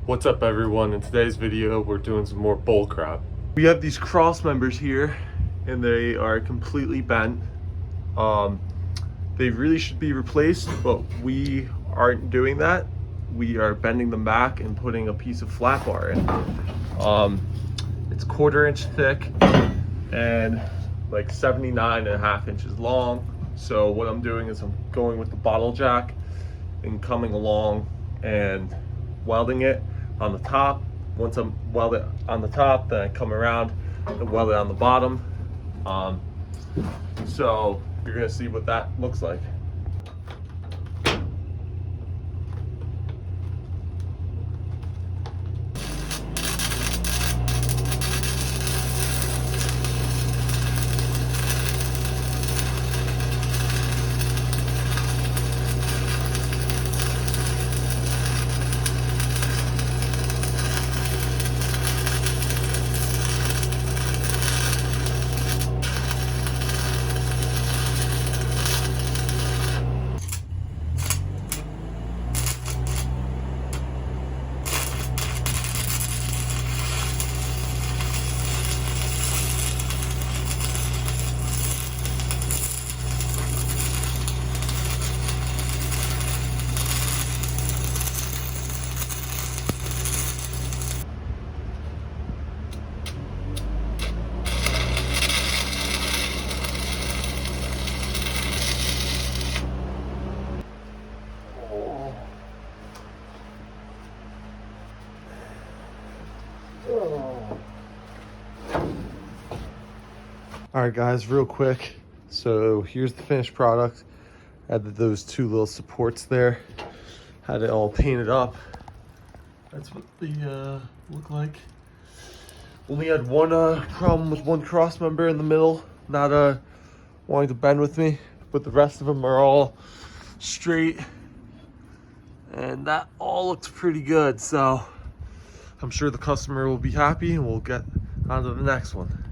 What's up everyone? In today's video we're doing some more bull crap. We have these cross members here and they are completely bent. They really should be replaced, but we aren't doing that. We are bending them back and putting a piece of flat bar in. It's 1/4 inch thick and like 79.5 inches long. So what I'm doing is I'm going with the bottle jack and coming along and welding it on the top. Once I'm welded on the top, then I come around and weld it on the bottom. So you're gonna see what that looks like. All right guys, real quick. So here's the finished product. Added those 2 little supports there. Had it all painted up. That's what they look like. Only had one problem with one cross member in the middle, not wanting to bend with me, but the rest of them are all straight. And that all looks pretty good. So I'm sure the customer will be happy and we'll get on to the next one.